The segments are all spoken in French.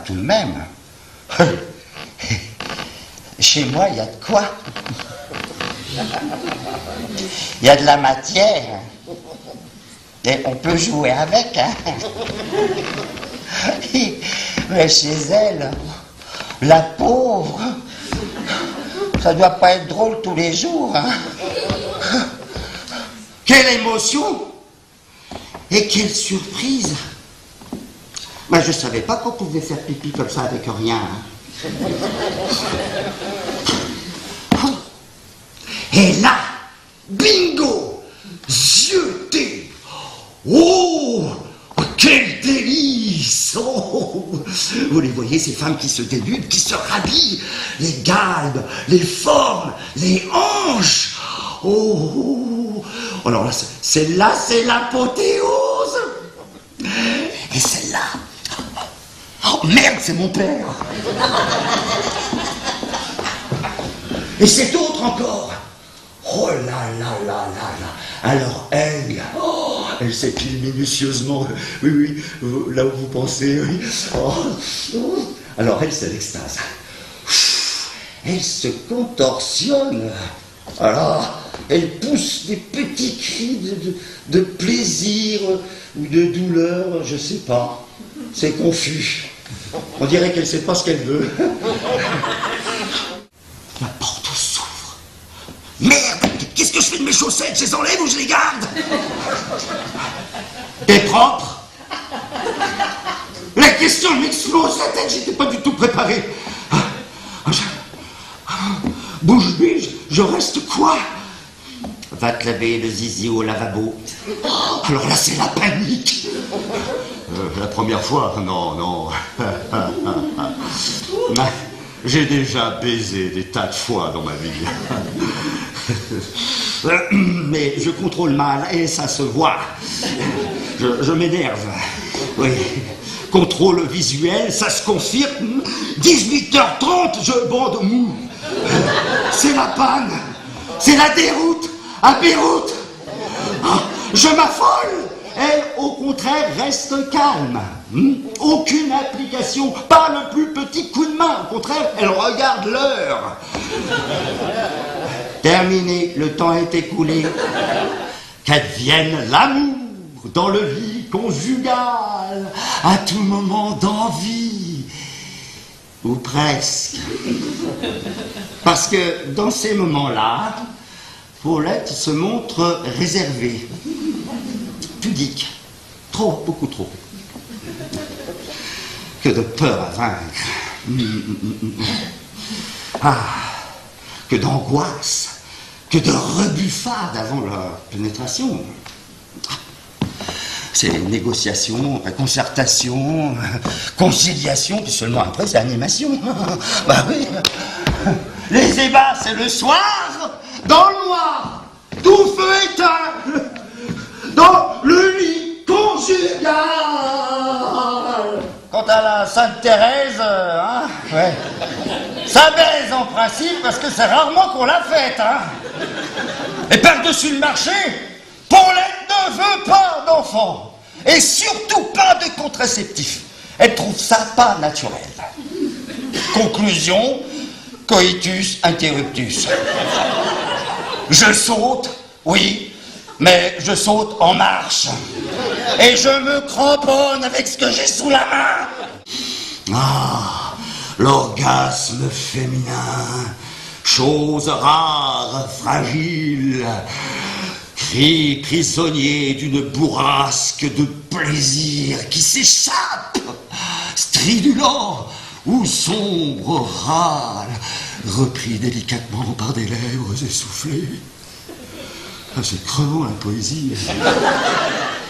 tout de même. Chez moi, il y a de quoi. Il y a de la matière. Et on peut jouer avec, hein. Mais chez elle, la pauvre, ça doit pas être drôle tous les jours, hein. Quelle émotion! Et quelle surprise! Ben, je savais pas qu'on pouvait faire pipi comme ça avec rien, hein. Et là, bingo! Jeté! Oh! Quel délice! Oh! Vous les voyez, ces femmes qui se dénudent, qui se rhabillent, les galbes, les formes, les hanches! Oh! Alors là, celle-là, c'est l'apothéose! Et celle-là... Oh merde, c'est mon père! Et cette autre encore! Oh là là là là là! Alors elle, oh, elle s'épile minutieusement, oui, là où vous pensez, oui. Oh, oh. Alors elle, c'est l'extase. Elle se contorsionne. Alors, elle pousse des petits cris de plaisir ou de douleur, je sais pas. C'est confus. On dirait qu'elle sait pas ce qu'elle veut. La porte s'ouvre. Merde! Qu'est-ce que je fais de mes chaussettes? Je les enlève ou je les garde? T'es propre? La question m'explose la tête, j'étais pas du tout préparé. Bouche bée, je reste quoi? Va te laver le zizi au lavabo. Alors là, c'est la panique. La première fois, non. J'ai déjà baisé des tas de fois dans ma vie. Mais je contrôle mal et ça se voit. Je m'énerve. Oui. Contrôle visuel, ça se confirme. 18h30, je bande mou. C'est la panne. C'est la déroute. À Beyrouth. Je m'affole. Elle, au contraire, reste calme. Aucune application, pas le plus petit coup de main. Au contraire, elle regarde l'heure. Terminé, le temps est écoulé. Qu'advienne l'amour dans le lit conjugal, à tout moment d'envie, ou presque. Parce que dans ces moments-là, Paulette se montre réservée, pudique, beaucoup trop. Que de peur à vaincre. Que d'angoisse, que de rebuffade avant leur pénétration. C'est négociation, concertation, conciliation, puis seulement après c'est animation. Bah oui. Les ébats, c'est le soir, dans le noir, tout feu éteint, dans le lit conjugal. Quant à la Sainte Thérèse, hein, ouais. Ça baise en principe parce que c'est rarement qu'on l'a faite, hein. Et par-dessus le marché, Paulette ne veut pas d'enfant. Et surtout pas de contraceptif. Elle trouve ça pas naturel. Conclusion, coitus interruptus. Je saute, oui, mais je saute en marche. Et je me cramponne avec ce que j'ai sous la main. L'orgasme féminin, chose rare, fragile, cri prisonnier d'une bourrasque de plaisir qui s'échappe, stridulent ou sombre râle, repris délicatement par des lèvres essoufflées. C'est crevant la poésie.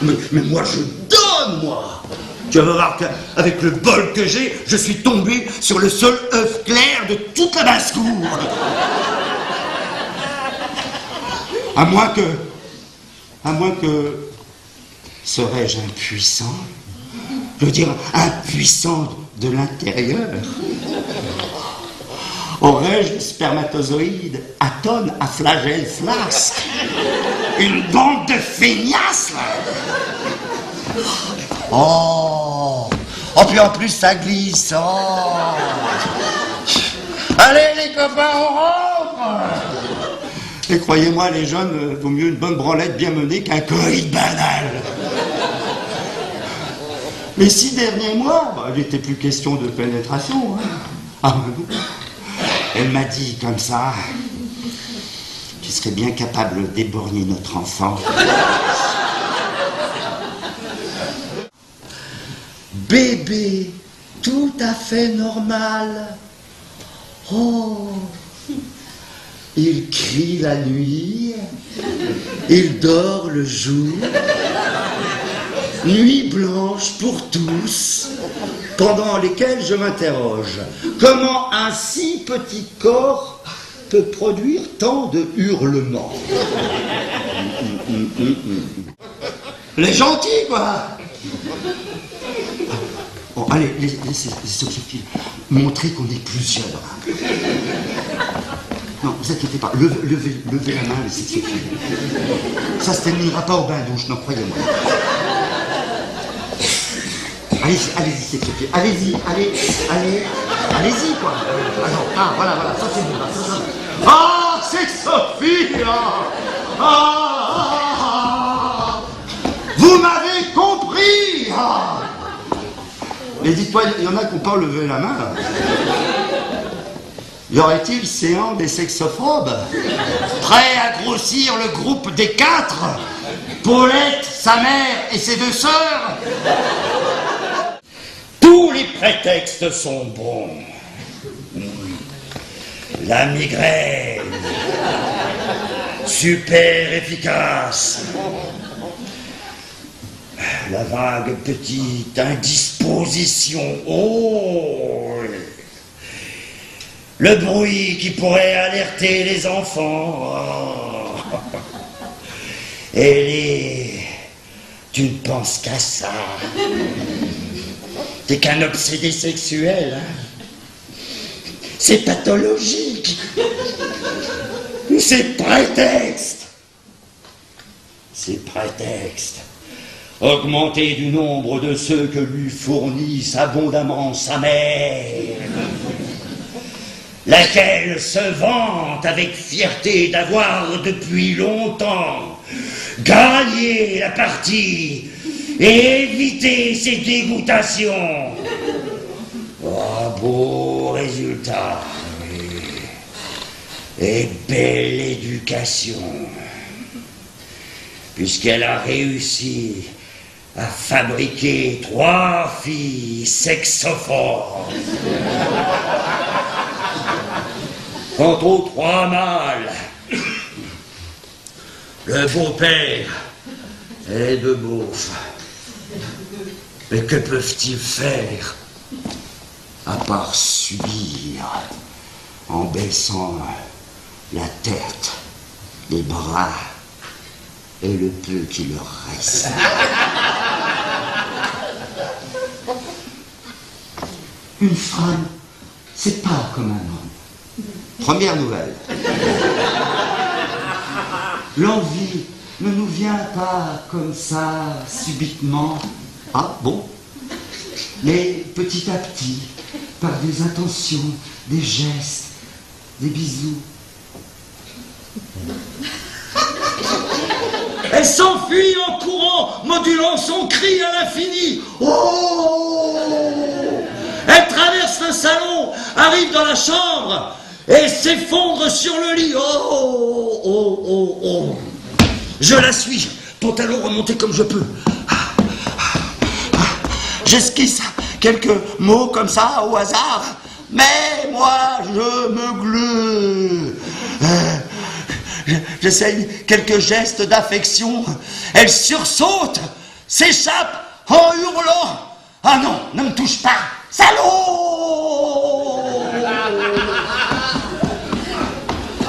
Mais moi je donne, moi. Tu vas voir qu'avec le bol que j'ai, je suis tombé sur le seul œuf clair de toute la basse-cour. À moins que... Serais-je impuissant? Je veux dire, impuissant de l'intérieur. Aurais-je spermatozoïde, atone à flagelle flasque? Une bande de feignasses, là. Oh, Oh, puis en plus, ça glisse. Oh. Allez, les copains, on rentre. Et croyez-moi, les jeunes, vaut mieux une bonne branlette bien menée qu'un coït banal. Les 6 derniers mois, il n'était plus question de pénétration. Hein. Ah, non. Elle m'a dit comme ça, tu serais bien capable d'éborgner notre enfant. Bébé, tout à fait normal. Oh, il crie la nuit, il dort le jour. Nuit blanche pour tous, pendant lesquelles je m'interroge. Comment un si petit corps peut produire tant de hurlements? Les gentils, quoi. Bon, allez, laissez Sophie montrer qu'on est plusieurs. Non, vous inquiétez pas, levez la main, laissez Sophie. Ça se terminera pas au bain-douche, non, croyez-moi. Allez-y, c'est Sophie. Allez-y, allez-y, quoi. Voilà, ça c'est bon. Ah, c'est Sophie, là. Vous m'avez compris. Mais dites-moi, il y en a qui n'ont pas levé la main, là. Y aurait-il séant des sexophobes prêts à grossir le groupe des 4? Paulette, sa mère et ses 2 sœurs? Tous les prétextes sont bons. La migraine, super efficace. La vague petite indisposition, oh. Le bruit qui pourrait alerter les enfants. Oh. Tu ne penses qu'à ça. T'es qu'un obsédé sexuel, hein. C'est pathologique. C'est prétexte. C'est prétexte. Augmenter du nombre de ceux que lui fournissent abondamment sa mère, laquelle se vante avec fierté d'avoir depuis longtemps gagné la partie et évité ses dégoûtations. Oh, beau résultat. Et belle éducation. Puisqu'elle a réussi à fabriquer 3 filles sexophores. Quant aux 3 mâles, le beau-père et les 2 beaufs. Mais que peuvent-ils faire à part subir en baissant la tête, les bras et le peu qui leur reste? Une femme, c'est pas comme un homme. Première nouvelle. L'envie ne nous vient pas comme ça, subitement. Ah bon? Mais petit à petit, par des intentions, des gestes, des bisous. Elle s'enfuit en courant, modulant son cri à l'infini. Oh! Elle traverse le salon, arrive dans la chambre et s'effondre sur le lit. Oh, oh, oh, oh. Je la suis, pantalon remonté comme je peux. J'esquisse quelques mots comme ça au hasard, mais moi je me gleue. J'essaye quelques gestes d'affection. Elle sursaute, s'échappe en hurlant. Ah non, ne me touche pas, salaud!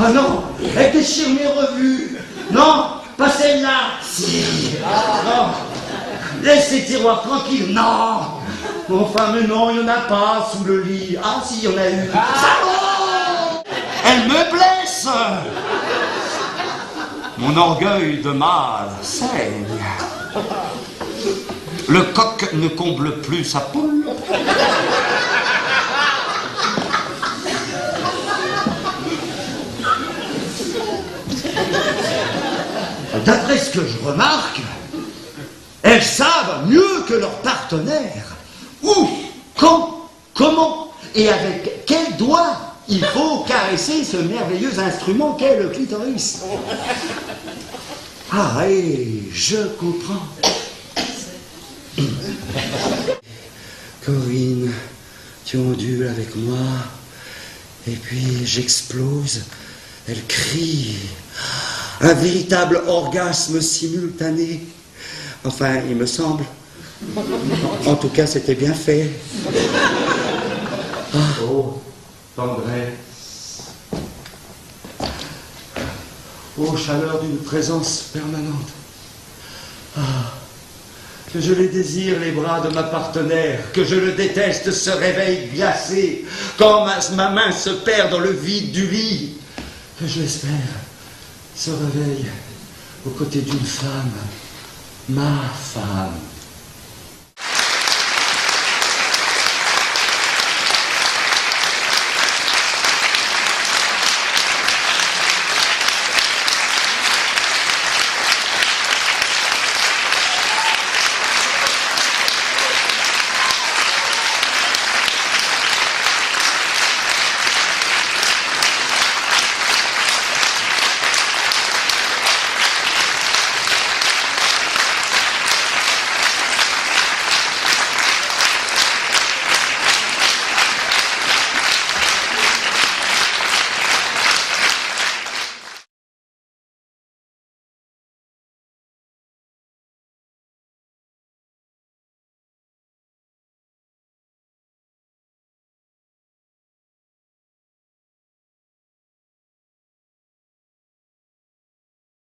Ah non, elle déchire mes revues. Non, pas celle-là. Si. Non. Laisse ces tiroirs tranquilles. Non. Enfin, mais non, il n'y en a pas sous le lit. Ah si, il y en a eu. Salaud! Elle me blesse. Mon orgueil de mâle saigne. Le coq ne comble plus sa poule. D'après ce que je remarque, elles savent mieux que leurs partenaires où, quand, comment et avec quel doigt il faut caresser ce merveilleux instrument qu'est le clitoris. Ah, et je comprends. Corinne, tu ondules avec moi, et puis j'explose. Elle crie. Un véritable orgasme simultané. Enfin, il me semble. En tout cas, c'était bien fait. Oh, tendresse. Oh, chaleur d'une présence permanente. Que je les désire, les bras de ma partenaire, que je le déteste, ce réveil glacé, quand ma main se perd dans le vide du lit, que je l'espère, ce réveil aux côtés d'une femme, ma femme.